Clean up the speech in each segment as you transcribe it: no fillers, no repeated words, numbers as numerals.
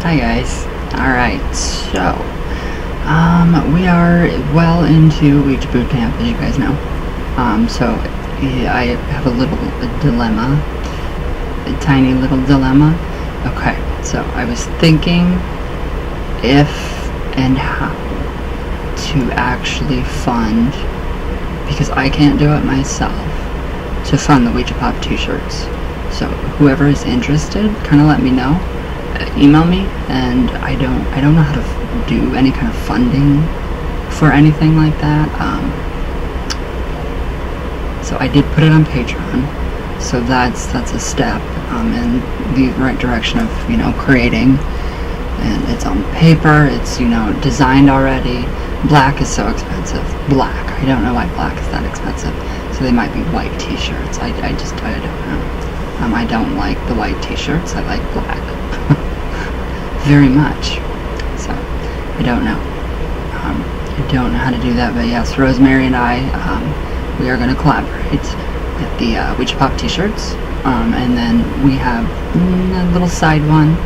Hi guys. Alright, so we are well into Ouija boot camp, as you guys know. So I have a dilemma, a tiny little dilemma. Okay, so I was thinking if and how to actually fund, because I can't do it myself, to fund the Ouija Pop t-shirts. So whoever is interested, kind of let me know. Email me, and I don't know how to do any kind of funding for anything like that. So I did put it on Patreon, so that's a step in the right direction of creating. And it's on paper. It's designed already. Black is so expensive. Black. I don't know why black is that expensive. So they might be white t-shirts. I don't know. I don't like the white t-shirts. I like black. Very much. So I don't know. I don't know how to do that, but yes, Rosemary and I, we are going to collaborate with the Ouija Pop t-shirts, and then we have a little side one.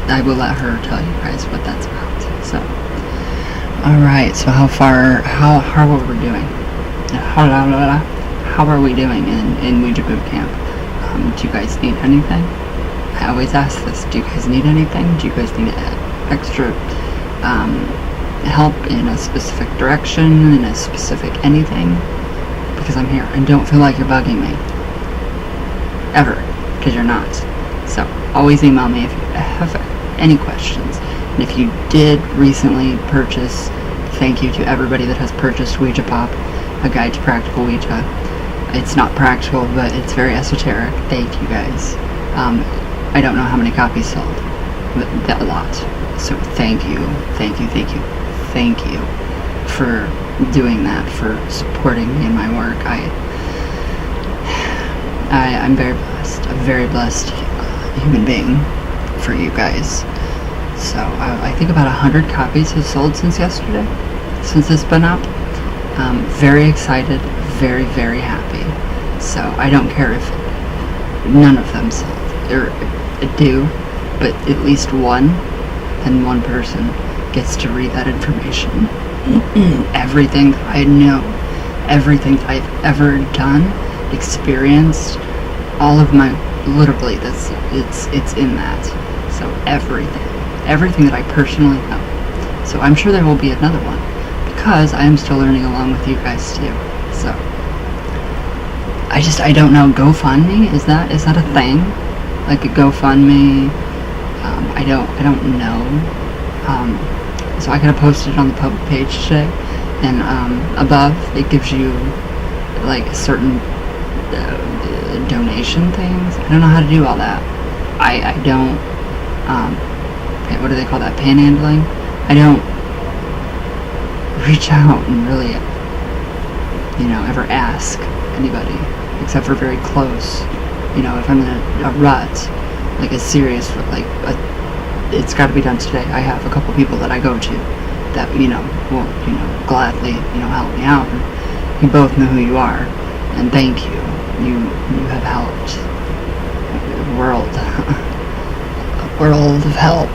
I will let her tell you guys what that's about. So, all right. So how are we doing? How are we doing in Ouija boot camp? Do you guys need anything? I always ask this. Do you guys need anything? Do you guys need extra help in a specific direction, in a specific anything? Because I'm here, and don't feel like you're bugging me. Ever. Because you're not. So, always email me if you have any questions. And if you did recently purchase, thank you to everybody that has purchased Ouija Pop, a guide to practical Ouija. It's not practical, but it's very esoteric. Thank you guys. I don't know how many copies sold, but a lot. So thank you for doing that, for supporting me in my work. I'm very blessed, a very blessed human being for you guys. So I think about 100 copies have sold since yesterday, since it's been up. Very excited, very, very happy. So I don't care if none of them sold, or do, but at least one person gets to read that information. Everything I know, everything I've ever done, experienced, all of my, literally, it's in that. So everything that I personally know. So I'm sure there will be another one, because I am still learning along with you guys too. So I don't know. GoFundMe, is that a thing? Like a GoFundMe? I don't know. So I could have posted it on the public page today, and above it gives you like certain donation things. I don't know how to do all that. I don't. What do they call that? Panhandling. I don't reach out and really, ever ask anybody except for very close. If I'm in a rut, like a serious, like it's got to be done today. I have a couple people that I go to that will gladly help me out. And you both know who you are, and thank you. You have helped a world of help.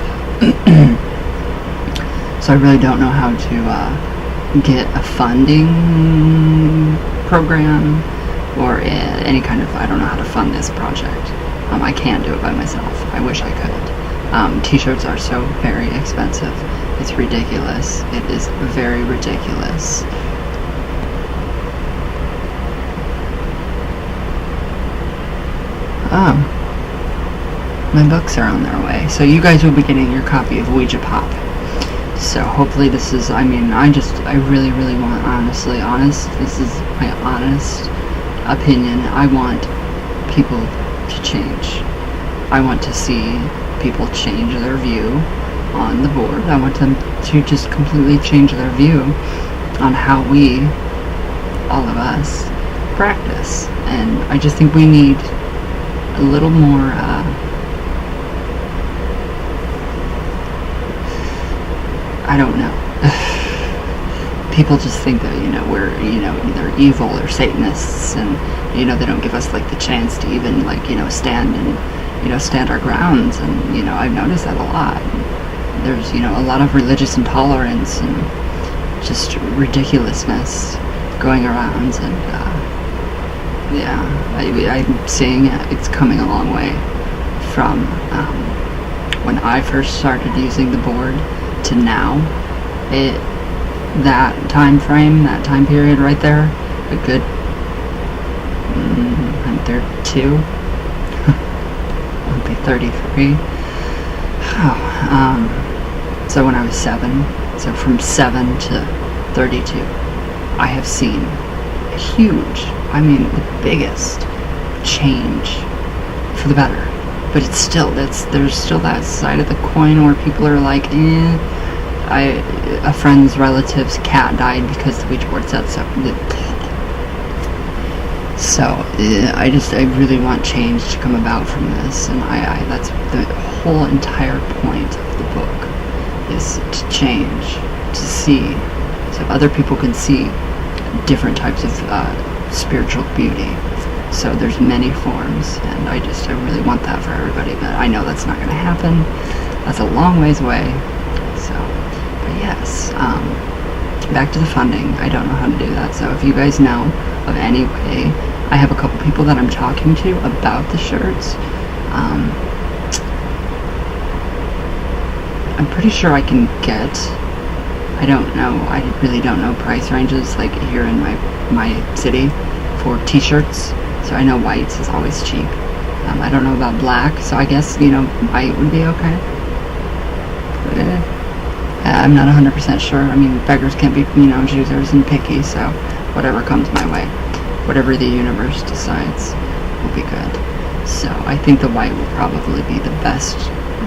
So I really don't know how to get a funding program or any kind of, I don't know how to fund this project. I can't do it by myself. I wish I could. T-shirts are so very expensive. It's ridiculous. It is very ridiculous. My books are on their way. So you guys will be getting your copy of Ouija Pop. So hopefully this is, I really, really want, this is my honest opinion. I want people to change. I want to see people change their view on the board. I want them to just completely change their view on how we, all of us, practice. And I just think we need a little more I don't know. People just think that, we're, either evil or Satanists, and, they don't give us, like, the chance to even, like, stand stand our grounds. And, I've noticed that a lot. There's, a lot of religious intolerance and just ridiculousness going around. And, I'm seeing it. It's coming a long way from when I first started using the board to now. That time frame, that time period right there, a good, I'm 32, I'll be 33. So when I was 7, so from 7 to 32, I have seen a huge, the biggest change for the better. But it's still, there's still that side of the coin where people are like, a friend's relative's cat died because the Ouija board said so. So I really want change to come about from this, and that's the whole entire point of the book, is to change, to see, so other people can see different types of spiritual beauty. So there's many forms, and I really want that for everybody, but I know that's not going to happen. That's a long ways away. So, but yes, back to the funding. I don't know how to do that, so if you guys know of any way, I have a couple people that I'm talking to about the shirts. I'm pretty sure I can get, I really don't know price ranges like here in my city for t-shirts. So I know whites is always cheap. I don't know about black, so I guess, white would be okay. I'm not 100% sure. Beggars can't be, choosers and picky, so whatever comes my way, whatever the universe decides will be good. So I think the white will probably be the best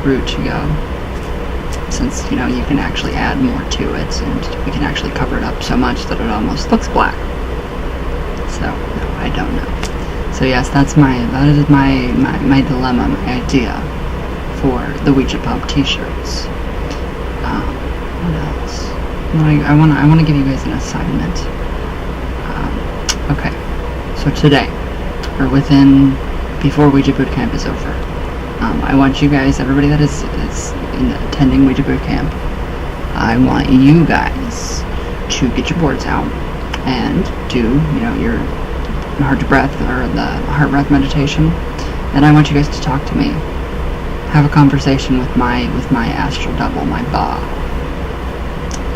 route to go, since, you can actually add more to it, and we can actually cover it up so much that it almost looks black. So, no, I don't know. So yes, that is my dilemma, my idea for the Ouija Pub t-shirts. What else? I want to give you guys an assignment. Okay, so today, or before Ouija Boot Camp is over, I want you guys, everybody that is attending Ouija Boot Camp, I want you guys to get your boards out and do, your heart to breath, or the heart breath meditation, and I want you guys to talk to me, have a conversation with my astral double, my Ba,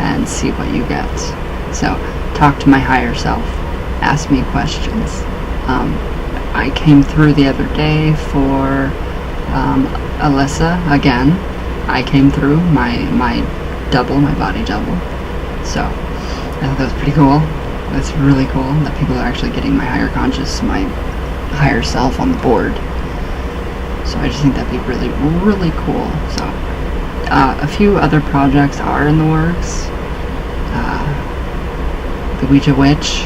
and see what you get. So talk to my higher self, ask me questions. I came through the other day for Alyssa again. I came through my double, my body double. So I thought that was pretty cool. That's really cool that people are actually getting my higher conscious, my higher self on the board. So I just think that'd be really, really cool. So a few other projects are in the works. The Ouija Witch.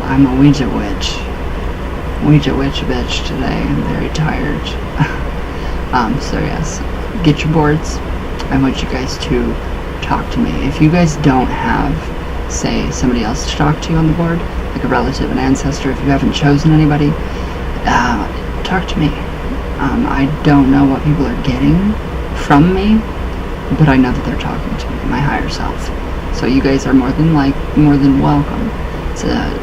I'm a Ouija Witch. Ouija Witch bitch today. I'm very tired. So yes, get your boards. I want you guys to talk to me. If you guys don't have, say, somebody else to talk to you on the board, like a relative, an ancestor, if you haven't chosen anybody, talk to me. I don't know what people are getting from me, but I know that they're talking to me, my higher self. So you guys are more than welcome to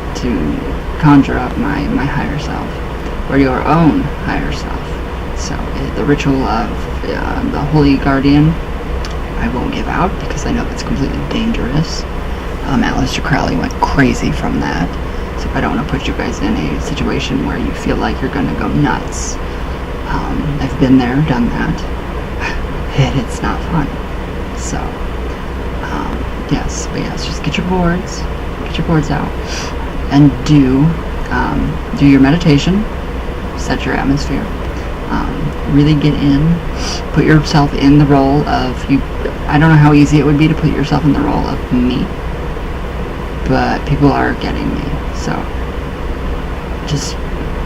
conjure up my higher self, or your own higher self. So the ritual of the Holy Guardian, I won't give out because I know that's completely dangerous. Aleister Crowley went crazy from that, so I don't want to put you guys in a situation where you feel like you're going to go nuts. I've been there, done that, and it's not fun. So yes, just get your boards out, and do your meditation, set your atmosphere, really get in, put yourself in the role of you. I don't know how easy it would be to put yourself in the role of me, but people are getting me. So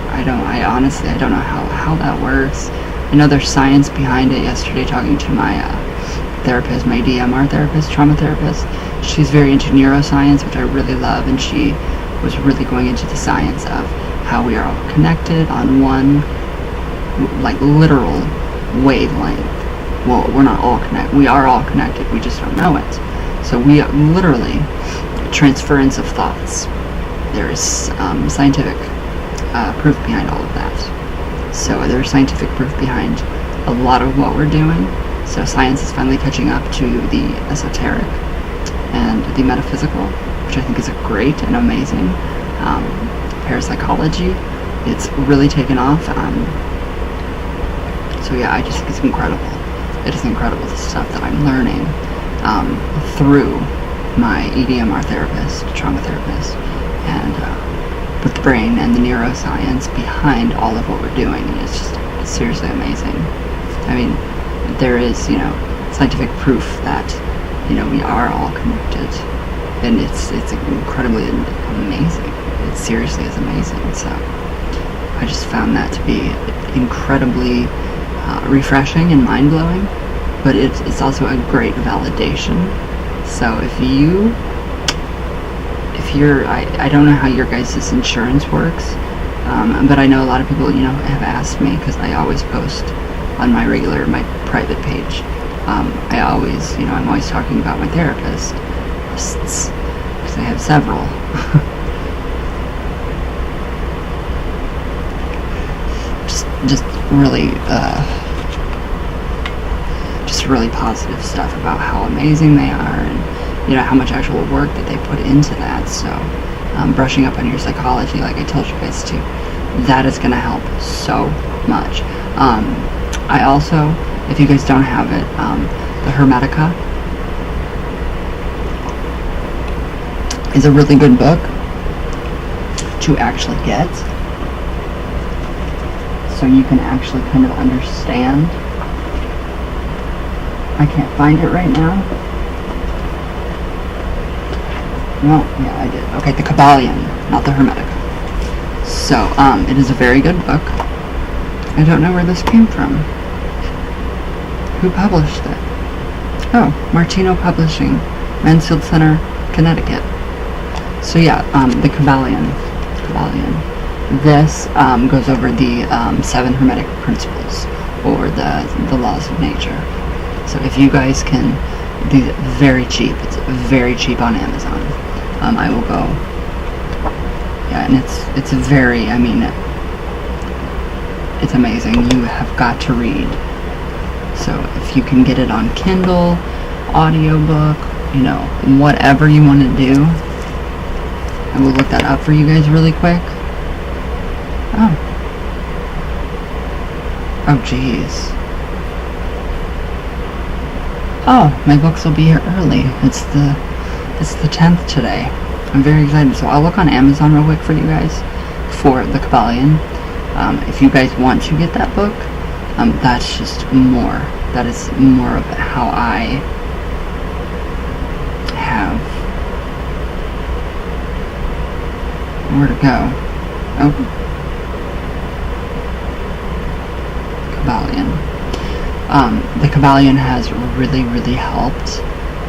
I honestly don't know how that works. I know there's science behind it. Yesterday, talking to my therapist, my DMR therapist, trauma therapist, she's very into neuroscience, which I really love, and she was really going into the science of how we are all connected on one like literal wavelength. Well, we're not all connected. We are all connected. We just don't know it. So we literally transference of thoughts. There is scientific proof behind all of that. So there's scientific proof behind a lot of what we're doing. So science is finally catching up to the esoteric and the metaphysical, which I think is great and amazing. Parapsychology, it's really taken off. So yeah, I just think it's incredible. It is incredible, the stuff that I'm learning through my EDMR therapist, trauma therapist, and with the brain and the neuroscience behind all of what we're doing. And it's seriously amazing. I mean, there is, scientific proof that, we are all connected, and it's incredibly amazing. It seriously is amazing. So I just found that to be incredibly refreshing and mind-blowing, but it's also a great validation. So if you're, I don't know how your guys' insurance works, but I know a lot of people, have asked me, because I always post on my private page. I always, I'm always talking about my therapists, because I have several. just really positive stuff about how amazing they are, and how much actual work that they put into that. So brushing up on your psychology, like I told you guys to, that is going to help so much. I also, if you guys don't have it, the Hermetica is a really good book to actually get, so you can actually kind of understand. I can't find it right now. Well, yeah, I did. Okay, the Kabbalion, not the Hermetica. So, it is a very good book. I don't know where this came from. Who published it? Oh, Martino Publishing, Mansfield Center, Connecticut. So yeah, the Kabbalion. This goes over the 7 Hermetic principles, or the laws of nature. So if you guys can, these very cheap. It's very cheap on Amazon. I will go. Yeah, and it's very. I mean, it's amazing. You have got to read. So if you can get it on Kindle, audiobook, whatever you want to do. I will look that up for you guys really quick. Oh geez. Oh, my books will be here early. It's the 10th today. I'm very excited. So I'll look on Amazon real quick for you guys for the Kabbalion. If you guys want to get that book, that's just more. That is more of how I have. Where to go? Oh. Kabbalion. The Kabbalion has really, really helped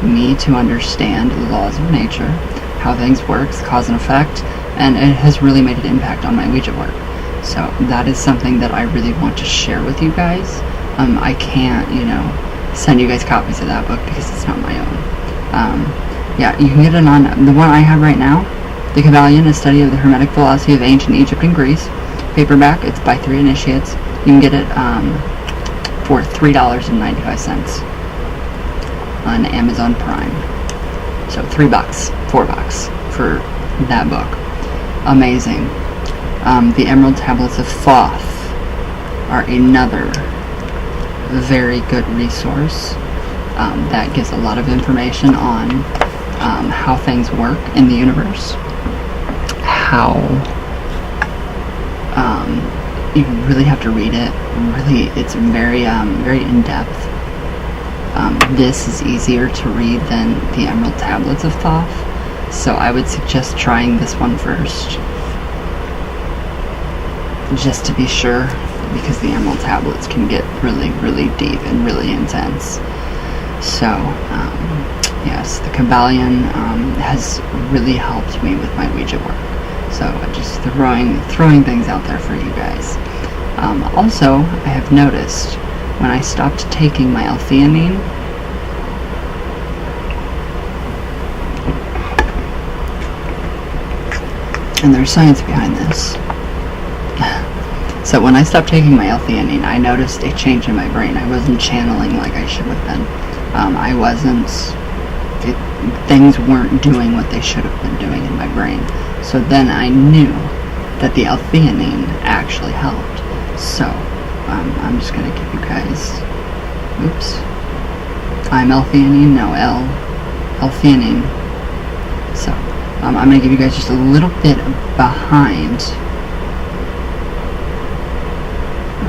me to understand the laws of nature, how things work, cause and effect, and it has really made an impact on my Ouija work. So that is something that I really want to share with you guys. I can't, send you guys copies of that book because it's not my own. Yeah, you can get it on the one I have right now. The Kabbalion, a study of the Hermetic philosophy of ancient Egypt and Greece. Paperback. It's by 3 Initiates. You can get it for $3.95 on Amazon Prime. So $3, $4 for that book. Amazing. The Emerald Tablets of Thoth are another very good resource that gives a lot of information on how things work in the universe, how you really have to read it. Really, it's very very in-depth. This is easier to read than the Emerald Tablets of Thoth, so I would suggest trying this one first, just to be sure, because the Emerald Tablets can get really, really deep and really intense. So, yes, the Kabbalion has really helped me with my Ouija work. So, just throwing things out there for you guys. Also, I have noticed when I stopped taking my L-theanine, and there's science behind this. So when I stopped taking my L-theanine, I noticed a change in my brain. I wasn't channeling like I should have been. I wasn't, things weren't doing what they should have been doing in my brain. So then I knew that the L-theanine actually helped. So I'm just going to give you guys, oops, I'm L-theanine, no L-theanine. So I'm going to give you guys just a little bit behind,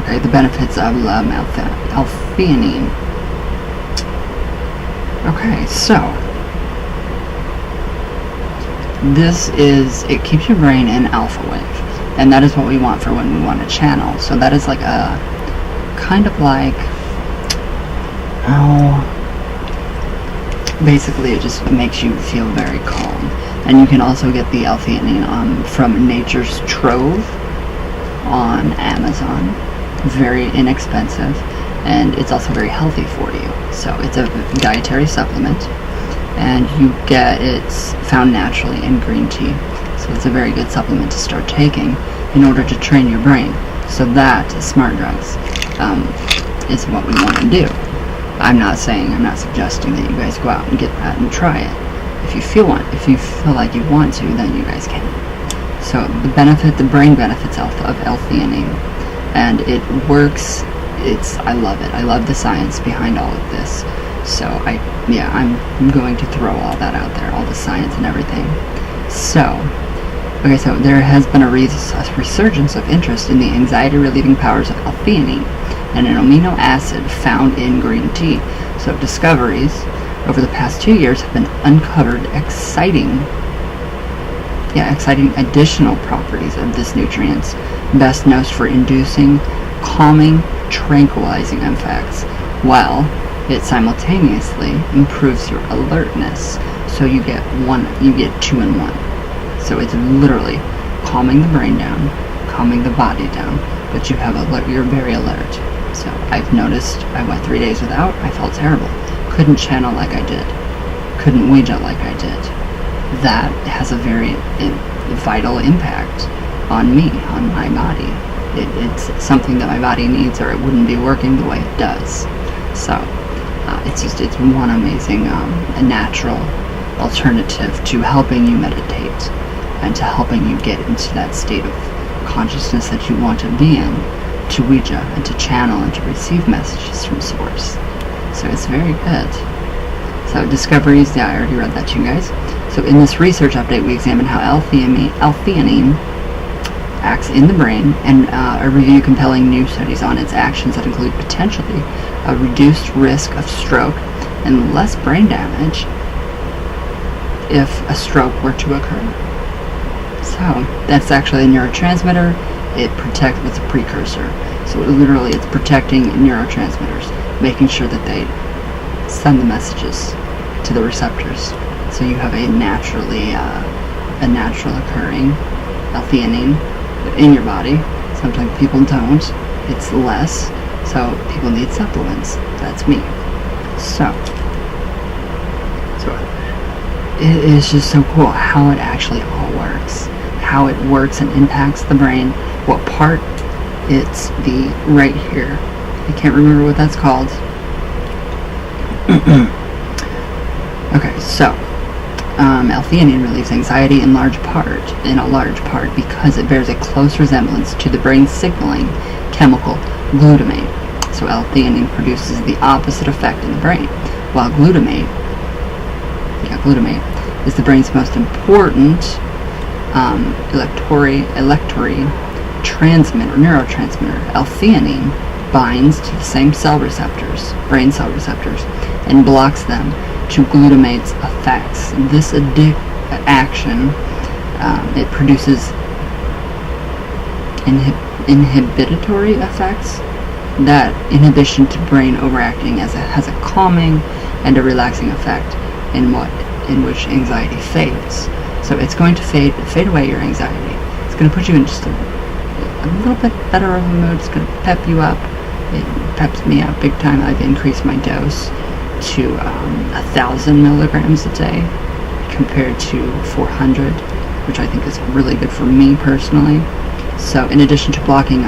okay, the benefits of L-theanine. Okay, so this is, it keeps your brain in alpha wave, and that is what we want for when we want to channel. So that is like a kind of like, basically it just makes you feel very calm. And you can also get the L-theanine from Nature's Trove on Amazon. Very inexpensive, and it's also very healthy for you. So it's a dietary supplement, and it's found naturally in green tea. So it's a very good supplement to start taking in order to train your brain. So that, smart drugs, is what we want to do. I'm not suggesting that you guys go out and get that and try it. If you feel like you want to, then you guys can. So the brain benefits of L-theanine, and it works. I love it. I love the science behind all of this. So I'm going to throw all that out there, all the science and everything. So there has been a resurgence of interest in the anxiety-relieving powers of L-theanine, and an amino acid found in green tea. So discoveries over the past 2 years have been uncovered exciting additional properties of this nutrient, best known for inducing calming, tranquilizing effects, while it simultaneously improves your alertness. So you get 2 in 1. So it's literally calming the brain down, calming the body down, but you're very alert. So I've noticed, I went 3 days without, I felt terrible. Couldn't channel like I did. Couldn't Ouija like I did. That has a very vital impact on me, on my body. It's something that my body needs, or it wouldn't be working the way it does. So it's one amazing a natural alternative to helping you meditate and to helping you get into that state of consciousness that you want to be in, to Ouija and to channel and to receive messages from source. So it's very good. So discoveries, I already read that to you guys. So in this research update, we examine how L-theanine acts in the brain, and review compelling new studies on its actions that include potentially a reduced risk of stroke and less brain damage if a stroke were to occur. So that's actually a neurotransmitter. It's a precursor. So it's protecting neurotransmitters, making sure that they send the messages to the receptors. So you have a natural occurring L-theanine in your body. Sometimes people don't. It's less. So people need supplements. That's me. So it is just so cool how it actually all works. How it works and impacts the brain. What part? It's the right here. I can't remember what that's called. Okay, so L-theanine relieves anxiety in a large part because it bears a close resemblance to the brain signaling chemical glutamate. So L-theanine produces the opposite effect in the brain, while glutamate is the brain's most important neurotransmitter. L-theanine binds to the same brain cell receptors, and blocks them to glutamate's effects. This action, it produces inhibitory effects. That inhibition to brain overacting has a calming and a relaxing effect in which anxiety fades. So it's going to fade away your anxiety. It's going to put you in just a little bit better of a mood. It's going to pep you up. It peps me up big time. I've increased my dose to 1,000 milligrams a day compared to 400, which I think is really good for me personally. So in addition to blocking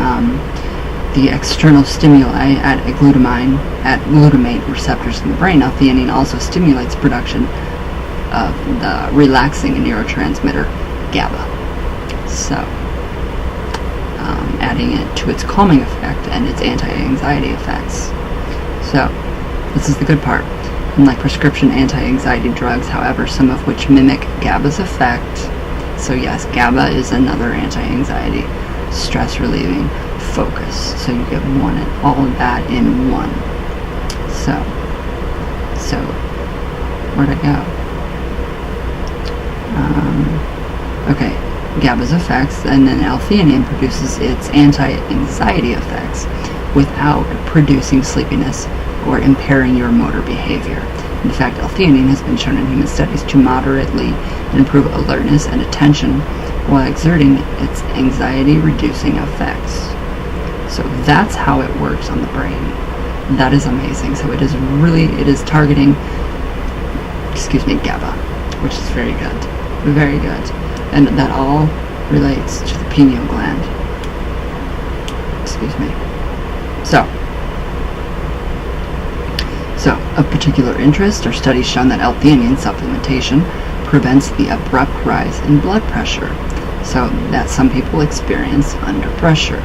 the external stimuli at glutamate receptors in the brain, L-theanine also stimulates production of the relaxing neurotransmitter GABA. So adding it to its calming effect and its anti-anxiety effects. So this is the good part. Unlike prescription anti-anxiety drugs, however, some of which mimic GABA's effect. So yes, GABA is another anti-anxiety, stress-relieving, focus. So you get all of that in one. So where'd I go? Okay, GABA's effects, and then L-theanine produces its anti-anxiety effects without producing sleepiness or impairing your motor behavior. In fact, L-theanine has been shown in human studies to moderately improve alertness and attention while exerting its anxiety-reducing effects. So that's how it works on the brain. That is amazing. So it is targeting, GABA, which is very good. Very good. And that all relates to the pineal gland. So of particular interest are studies shown that L-theanine supplementation prevents the abrupt rise in blood pressure, so that some people experience under pressure.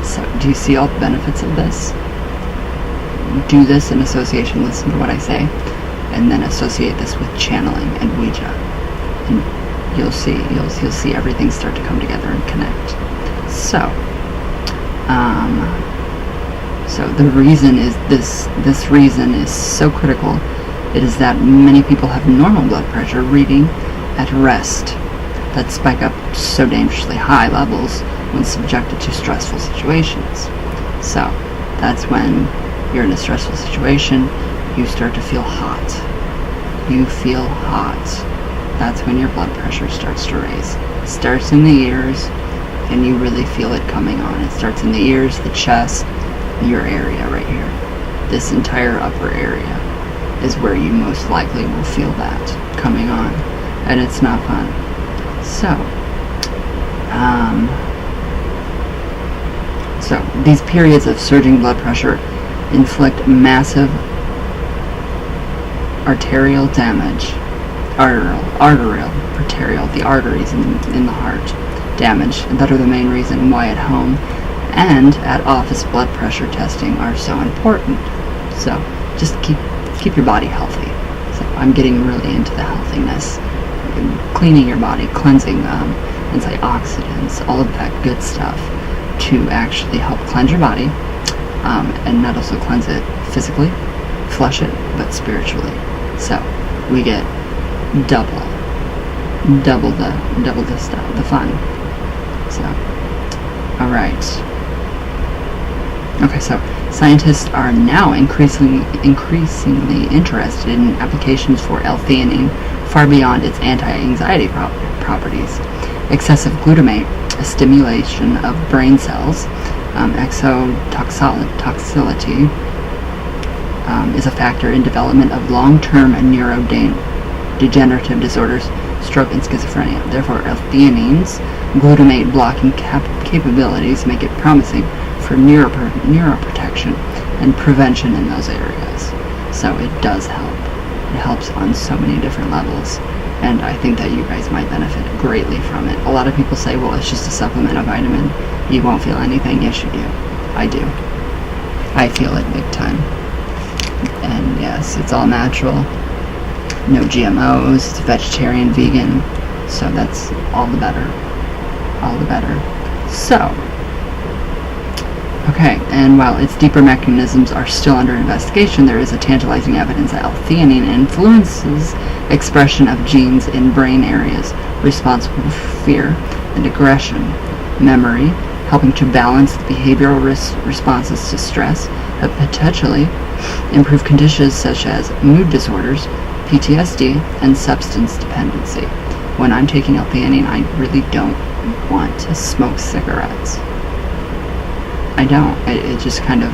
So do you see all the benefits of this? Do this in association, listen to what I say, and then associate this with channeling and Ouija. And you'll see everything start to come together and connect. So the reason is this reason is so critical. It is that many people have normal blood pressure reading at rest that spike up so dangerously high levels when subjected to stressful situations. So that's when you're in a stressful situation, you start to feel hot. You feel hot. That's when your blood pressure starts to raise. It starts in the ears, and you really feel it coming on. It starts in the ears, the chest, your area right here. This entire upper area is where you most likely will feel that coming on, and it's not fun. So these periods of surging blood pressure inflict massive arterial damage, the arteries in the heart damage, that are the main reason why at home and at office blood pressure testing are so important. So just keep your body healthy. So I'm getting really into the healthiness, cleaning your body, cleansing antioxidants, all of that good stuff to actually help cleanse your body, and not also cleanse it physically, flush it, but spiritually. So we get double the stuff, the fun. So, all right. Okay, so scientists are now increasingly interested in applications for L-theanine far beyond its anti-anxiety properties. Excessive glutamate, a stimulation of brain cells, exotoxicity, is a factor in development of long-term neurodegenerative disorders, stroke, and schizophrenia. Therefore, L-theanine's glutamate blocking capabilities make it promising for neuroprotection and prevention in those areas. So it does help. It helps on so many different levels, and I think that you guys might benefit greatly from it. A lot of people say, well, it's just a supplement, a vitamin. You won't feel anything. Yes, you do. I do. I feel it big time. And yes, it's all natural. No GMOs. It's vegetarian, vegan. So that's all the better. All the better. So, okay, and while its deeper mechanisms are still under investigation, there is a tantalizing evidence that L-theanine influences expression of genes in brain areas responsible for fear and aggression, memory, helping to balance the behavioral responses to stress, but potentially improve conditions such as mood disorders, PTSD, and substance dependency. When I'm taking L-theanine, I really don't want to smoke cigarettes. I don't. It just kind of,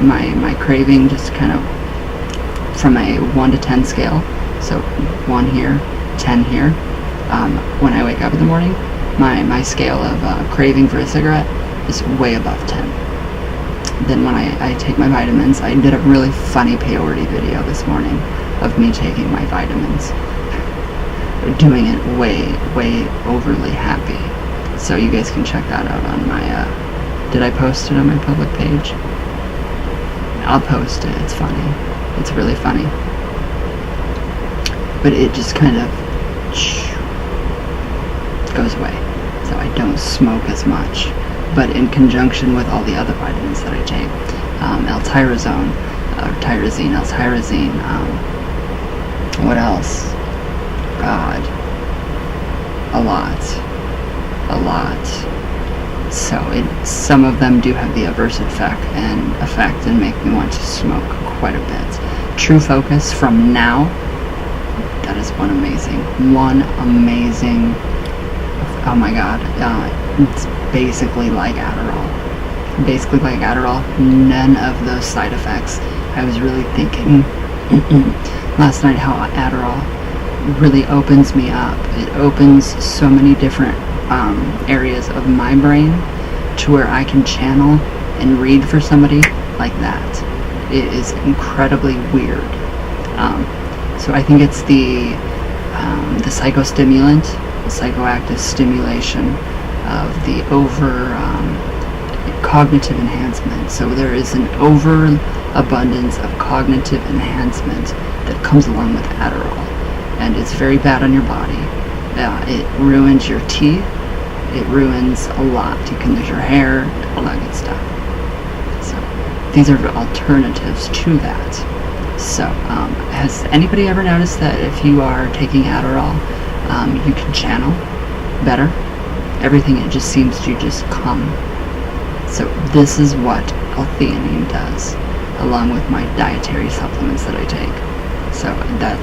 my craving just kind of, from a 1 to 10 scale, so 1 here, 10 here, when I wake up in the morning, my scale of craving for a cigarette is way above 10. Then when I take my vitamins, I did a really funny peyote video this morning of me taking my vitamins, doing it way overly happy. So you guys can check that out on my, did I post it on my public page? I'll post it, it's funny. It's really funny. But it just kind of goes away. So I don't smoke as much. But in conjunction with all the other vitamins that I take, L-tyrosine, tyrosine, L-tyrosine, what else? God, a lot. So some of them do have the adverse effect and make me want to smoke quite a bit. True Focus from now, that is one amazing, oh my god, it's basically like Adderall. None of those side effects. I was really thinking last night how Adderall really opens me up. It opens so many different areas of my brain to where I can channel and read for somebody like that. It is incredibly weird. So I think it's the psychostimulant, the psychoactive stimulation of the cognitive enhancement. So there is an overabundance of cognitive enhancement that comes along with Adderall, and it's very bad on your body. It ruins your teeth. It ruins a lot. You can lose your hair, all that good stuff. So these are alternatives to that. So has anybody ever noticed that if you are taking Adderall, you can channel better? Everything, it just seems to just come. So this is what L-theanine does, along with my dietary supplements that I take. So that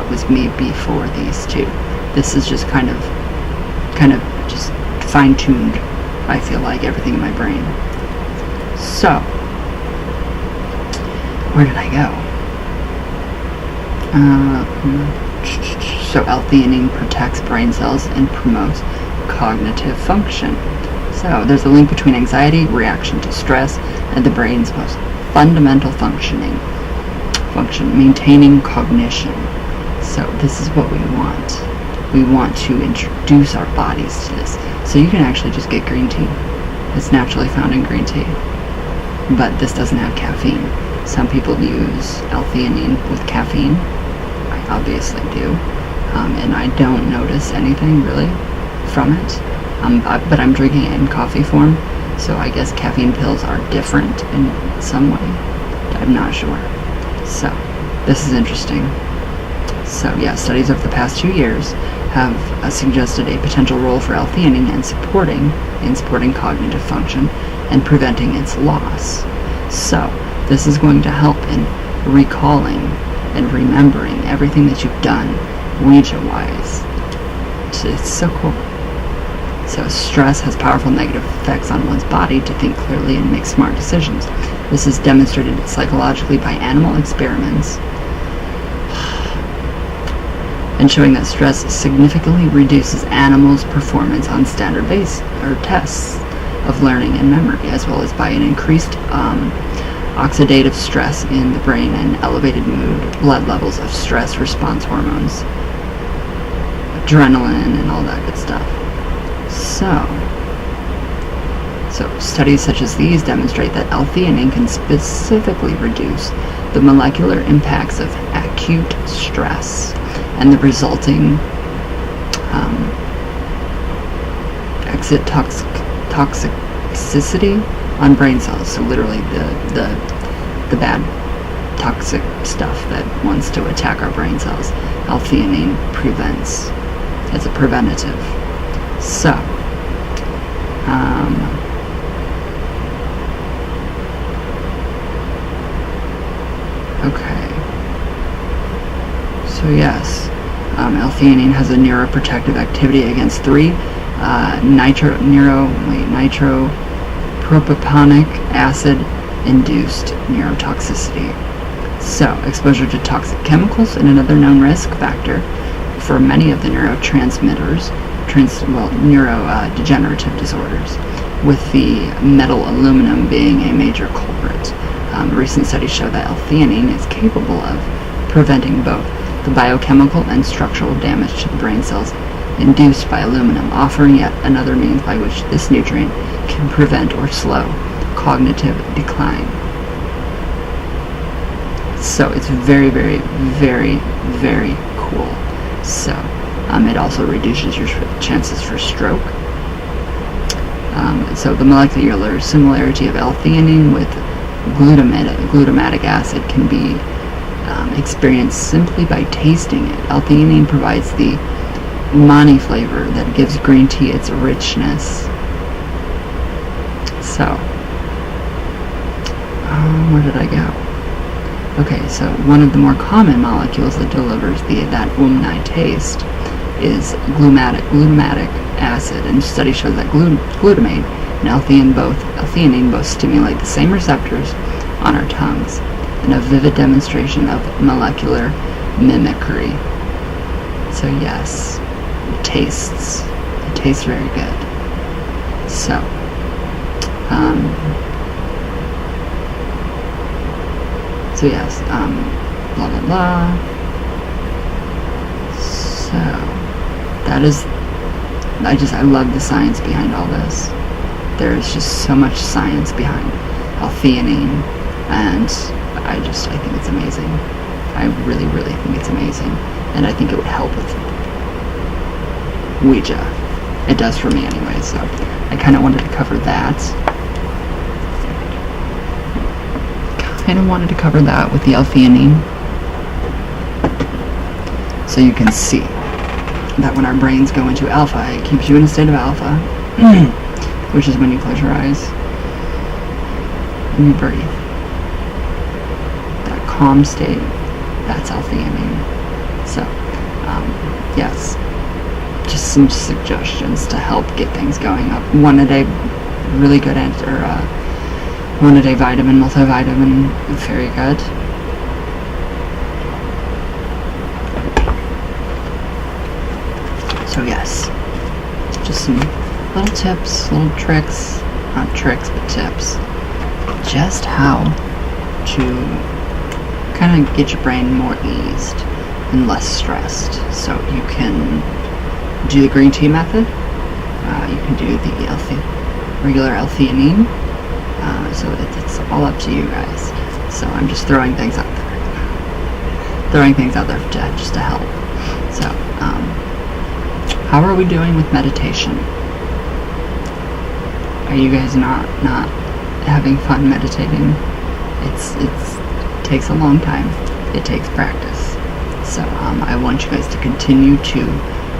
was me before these two. This is just kind of just fine-tuned, I feel like, everything in my brain. So where did I go? So L-theanine protects brain cells and promotes cognitive function. So there's a link between anxiety, reaction to stress, and the brain's most fundamental function, maintaining cognition. So this is what we want. We want to introduce our bodies to this. So you can actually just get green tea. It's naturally found in green tea. But this doesn't have caffeine. Some people use L-theanine with caffeine. I obviously do. And I don't notice anything really from it. But I'm drinking it in coffee form. So I guess caffeine pills are different in some way. I'm not sure. So this is interesting. So yeah, studies over the past 2 years have suggested a potential role for L-theanine in supporting cognitive function and preventing its loss. So this is going to help in recalling and remembering everything that you've done Ouija-wise. It's so cool. So stress has powerful negative effects on one's body to think clearly and make smart decisions. This is demonstrated psychologically by animal experiments and showing that stress significantly reduces animals' performance on standard tests of learning and memory, as well as by an increased oxidative stress in the brain and elevated mood, blood levels of stress response hormones, adrenaline, and all that good stuff. So studies such as these demonstrate that L-theanine can specifically reduce the molecular impacts of acute stress and the resulting exit toxicity on brain cells. So literally the bad toxic stuff that wants to attack our brain cells, L-theanine prevents as a preventative. So okay. So yes, L-theanine has a neuroprotective activity against 3 nitropropanoic acid-induced neurotoxicity. So, exposure to toxic chemicals and another known risk factor for many of the neurotransmitters, neurodegenerative disorders, with the metal aluminum being a major culprit. Recent studies show that L-theanine is capable of preventing both the biochemical and structural damage to the brain cells induced by aluminum, offering yet another means by which this nutrient can prevent or slow cognitive decline. So it's very, very, very, very cool. So it also reduces your chances for stroke. So the molecular similarity of L-theanine with glutamatic acid can be experienced simply by tasting it. L-theanine provides the umami flavor that gives green tea its richness. So, where did I go? Okay, so one of the more common molecules that delivers that umami taste is glutamatic acid, and studies show that glutamate and L-theanine both stimulate the same receptors on our tongues, in a vivid demonstration of molecular mimicry. So yes, it tastes very good. So, yes, blah blah blah. So that is, I love the science behind all this. There's just so much science behind L-theanine, and I think it's amazing. I really, really think it's amazing, and I think it would help with Ouija. It does for me anyway, so I kind of wanted to cover that. With the L-theanine, so you can see that when our brains go into alpha, it keeps you in a state of alpha, which is when you close your eyes and you breathe. That calm state, that's L-theanine. So, yes, just some suggestions to help get things going up. 1 a day, really good answer. 1 a day vitamin, multivitamin, very good. So yes, just some little tips, little tricks, not tricks, but tips, just how to kind of get your brain more eased and less stressed. So you can do the green tea method, you can do the regular L-theanine, so it's all up to you guys. So I'm just throwing things out there, just to help. So, how are we doing with meditation? Are you guys not having fun meditating? It takes a long time. It takes practice. So I want you guys to continue to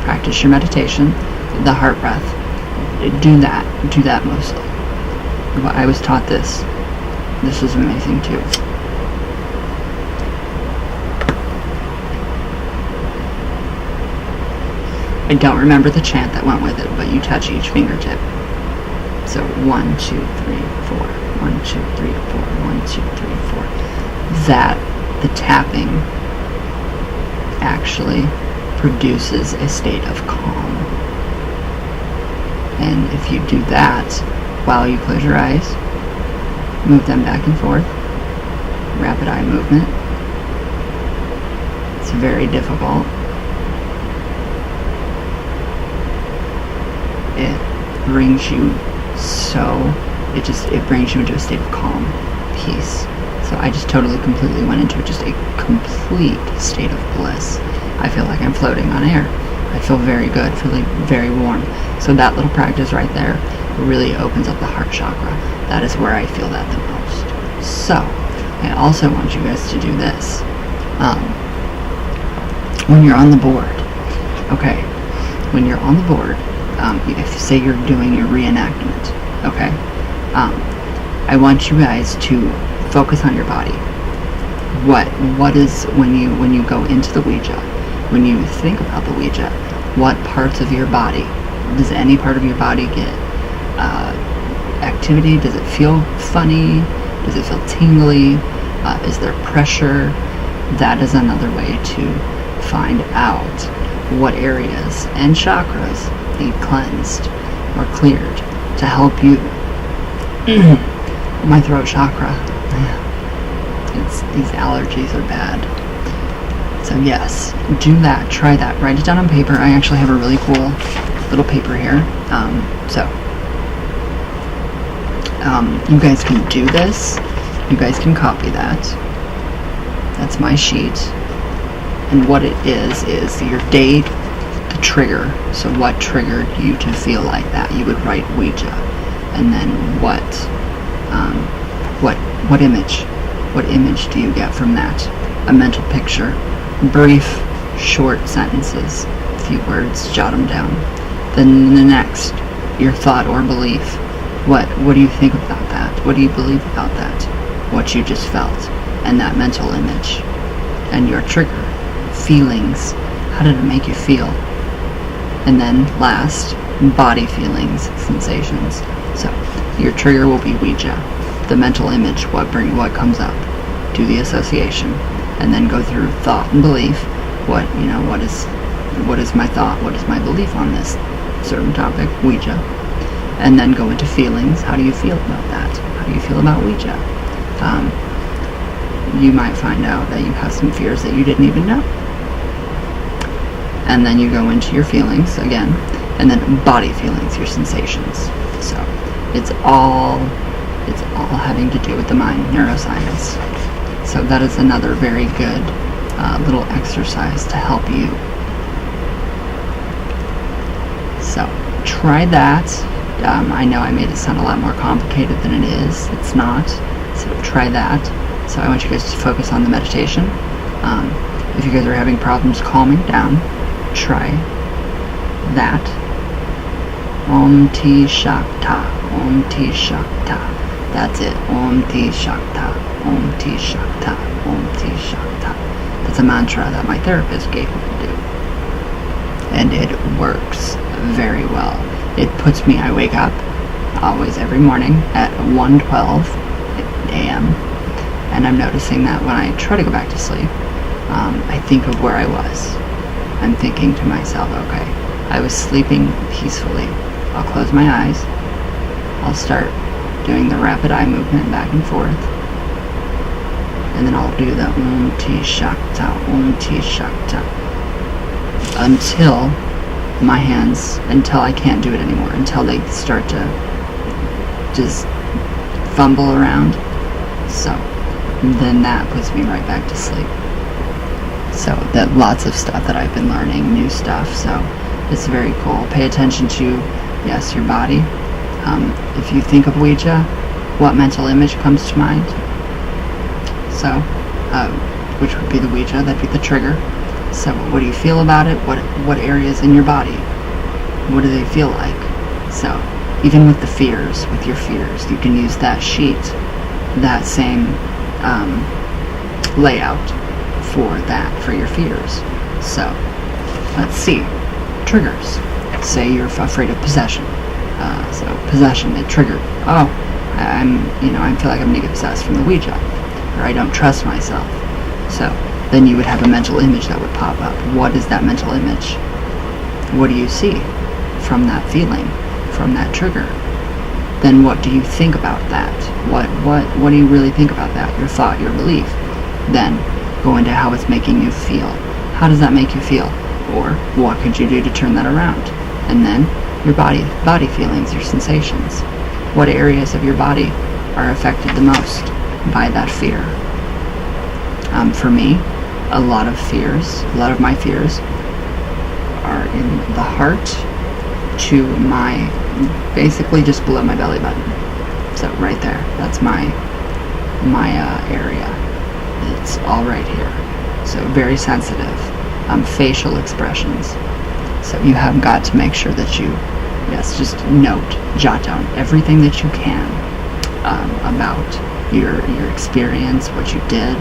practice your meditation, the heart breath. Do that mostly. I was taught this. This was amazing too. I don't remember the chant that went with it, but you touch each fingertip. So 1, 2, 3, 4. 1, 2, 3, 4. 1, 2, 3, 4. That, the tapping, actually produces a state of calm. And if you do that while you close your eyes, move them back and forth, rapid eye movement. It's very difficult. It brings you it brings you into a state of calm, peace. So I just completely went into just a complete state of bliss. I feel like I'm floating on air. I feel very good, feeling very warm. So that little practice right there really opens up the heart chakra. That is where I feel that the most. So I also want you guys to do this. When you're on the board, okay, when you're on the board, if you say you're doing your reenactment, okay, I want you guys to focus on your body. What is when you go into the Ouija, when you think about the Ouija, what parts of your body, does any part of your body get activity? Does it feel funny? Does it feel tingly? Is there pressure? That is another way to find out what areas and chakras need cleansed or cleared to help you. My throat chakra, these allergies are bad. So yes, do that, try that, write it down on paper. I actually have a really cool little paper here. You guys can do this. You guys can copy that. That's my sheet. And what it is your date, the trigger. So what triggered you to feel like that? You would write Ouija. And then what image do you get from that? A mental picture. Brief, short sentences. A few words, jot them down. Then the next, your thought or belief. What do you think about that? What do you believe about that? What you just felt. And that mental image. And your trigger. Feelings. How did it make you feel? And then last, body feelings, sensations. So your trigger will be Ouija. The mental image, what comes up. Do the association. And then go through thought and belief. What is my thought? What is my belief on this certain topic? Ouija. And then go into feelings. How do you feel about that? How do you feel about Ouija? You might find out that you have some fears that you didn't even know. And then you go into your feelings again, and then body feelings, your sensations. So it's all having to do with the mind, neuroscience. So that is another very good little exercise to help you. So try that. I know I made it sound a lot more complicated than it is. It's not. So try that. So I want you guys to focus on the meditation. If you guys are having problems calming down, try that. Om Ti Shakta. Om Ti Shakta. That's it. Om Ti Shakta. Om Ti Shakta. Om Ti Shakta. That's a mantra that my therapist gave me to do. And it works very well. It puts me, I wake up always every morning at 1:12 a.m. And I'm noticing that when I try to go back to sleep, I think of where I was. I'm thinking to myself, okay, I was sleeping peacefully. I'll close my eyes. I'll start doing the rapid eye movement back and forth. And then I'll do the Om Ti Shakta, Om Ti Shakta. Until my hands, until I can't do it anymore. Until they start to just fumble around. So then that puts me right back to sleep. So that lots of stuff that I've been learning, new stuff. So it's very cool. Pay attention to, yes, your body. If you think of Ouija, what mental image comes to mind? So, which would be the Ouija, that'd be the trigger. So what do you feel about it? What areas in your body? What do they feel like? So even with the fears, with your fears, you can use that sheet, that same layout for your fears. So let's see. Triggers. Say you're afraid of possession. So possession, it triggered. Oh, I feel like I'm gonna get possessed from the Ouija, or I don't trust myself. So then you would have a mental image that would pop up. What is that mental image? What do you see from that feeling, from that trigger? Then what do you think about that? What do you really think about that? Your thought, your belief. Then go into how it's making you feel. How does that make you feel? Or what could you do to turn that around? And then your body feelings, your sensations. What areas of your body are affected the most by that fear? For me, a lot of my fears are in the heart to basically just below my belly button. So right there, that's my area. It's all right here. So very sensitive. Facial expressions. So you have got to make sure that you, just jot down everything that you can about your experience, what you did,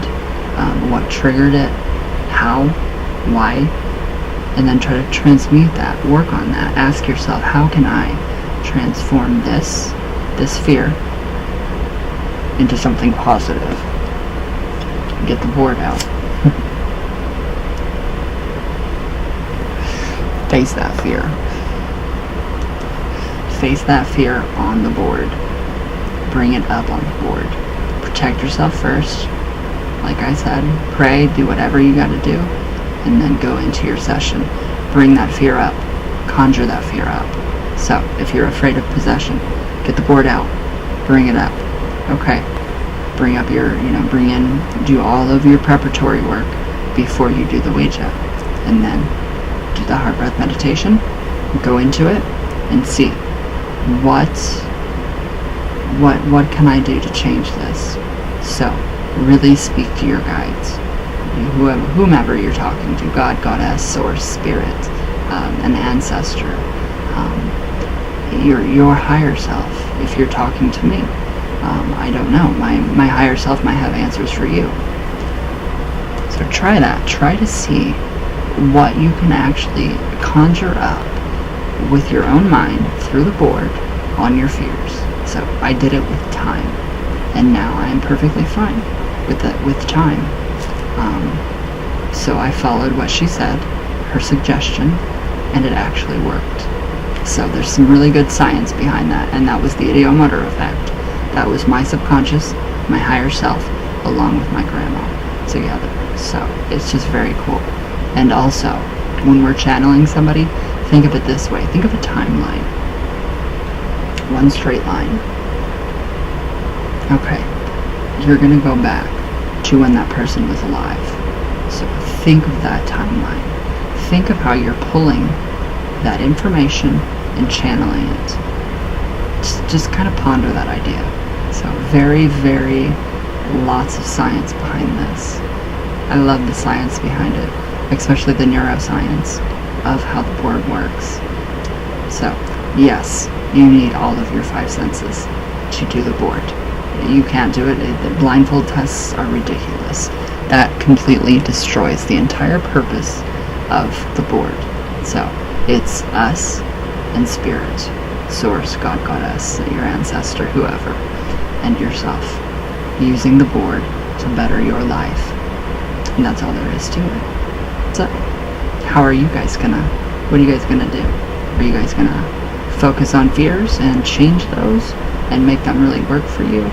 what triggered it, how, why, and then try to transmute that, work on that. Ask yourself, how can I transform this fear into something positive? Get the board out. Face that fear. Face that fear on the board. Bring it up on the board. Protect yourself first. Like I said, pray, do whatever you got to do, and then go into your session. Bring that fear up. Conjure that fear up. So, if you're afraid of possession, get the board out. Bring it up. Okay. Bring up your, do all of your preparatory work before you do the Ouija. And then do the heart breath meditation. Go into it and see what can I do to change this. So, really speak to your guides, whomever you're talking to, God, Goddess, Source, Spirit, an ancestor, your higher self. If you're talking to me, I don't know, my higher self might have answers for you. So try that. Try to see what you can actually conjure up with your own mind through the board on your fears. So I did it with time, and now I am perfectly fine with time. So I followed what she said, her suggestion, and it actually worked. So there's some really good science behind that, and that was the ideomotor effect. That was my subconscious, my higher self, along with my grandma together. So it's just very cool. And also, when we're channeling somebody, think of it this way. Think of a timeline. One straight line. Okay. You're going to go back to when that person was alive. So think of that timeline. Think of how you're pulling that information and channeling it. Just kind of ponder that idea. So very, very lots of science behind this. I love the science behind it, especially the neuroscience of how the board works. So yes, you need all of your 5 senses to do the board. You can't do it. The blindfold tests are ridiculous. That completely destroys the entire purpose of the board. So it's us and spirit, source, God, Goddess, your ancestor, whoever, and yourself, using the board to better your life. And that's all there is to it. So how are you guys what are you guys gonna do? Are you guys gonna focus on fears and change those and make them really work for you?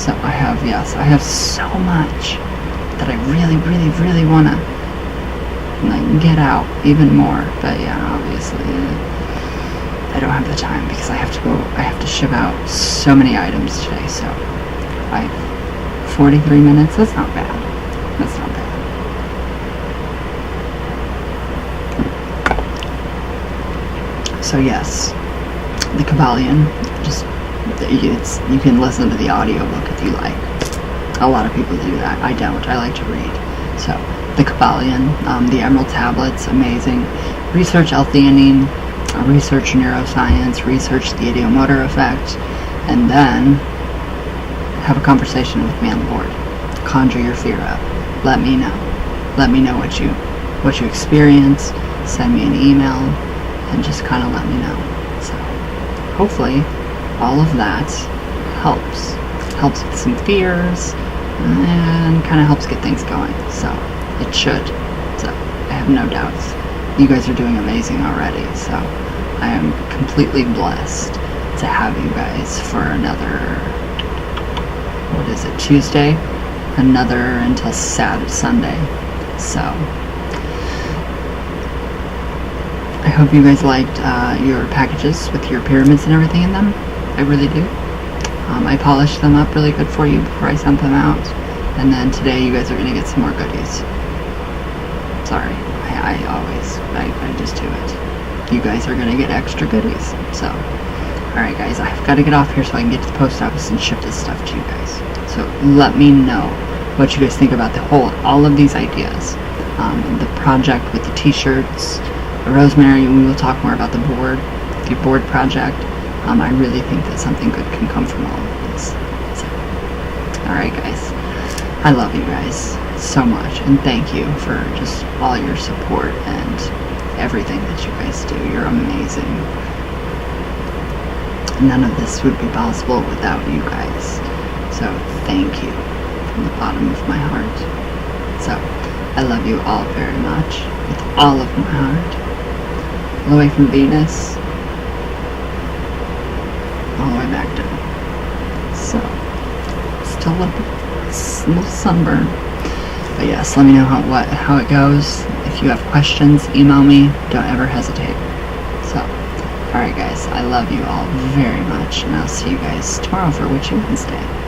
So I have so much that I really, really, really want to get out even more. But yeah, obviously I don't have the time because I have to ship out so many items today. So 43 minutes, that's not bad. That's not bad. So yes, the Kabbalion, you can listen to the audiobook if you like. A lot of people do that. I don't. I like to read. So the Kabbalion, the Emerald Tablets, amazing. Research L-theanine, research neuroscience, research the ideomotor effect, and then have a conversation with me on the board. Conjure your fear up. Let me know. Let me know what you experience. Send me an email and just kind of let me know. So hopefully all of that helps with some fears and kind of helps get things going. So it should. So I have no doubts. You guys are doing amazing already. So I am completely blessed to have you guys for another, Tuesday? Another until Sunday. So I hope you guys liked your packages with your pyramids and everything in them. I really do. I polished them up really good for you before I sent them out. And then today you guys are going to get some more goodies. Sorry. I just do it. You guys are going to get extra goodies. So, alright guys, I've got to get off here so I can get to the post office and ship this stuff to you guys. So let me know what you guys think about all of these ideas. The project with the t-shirts, the rosemary. We will talk more about the board project. I really think that something good can come from all of this. So, alright guys, I love you guys so much, and thank you for just all your support and everything that you guys do. You're amazing. None of this would be possible without you guys. So thank you from the bottom of my heart. So I love you all very much with all of my heart. All the way from Venus, all the way back down. So still a little sunburn. But yes, let me know how it goes. If you have questions, email me. Don't ever hesitate. So, alright guys, I love you all very much, and I'll see you guys tomorrow for Witchy Wednesday.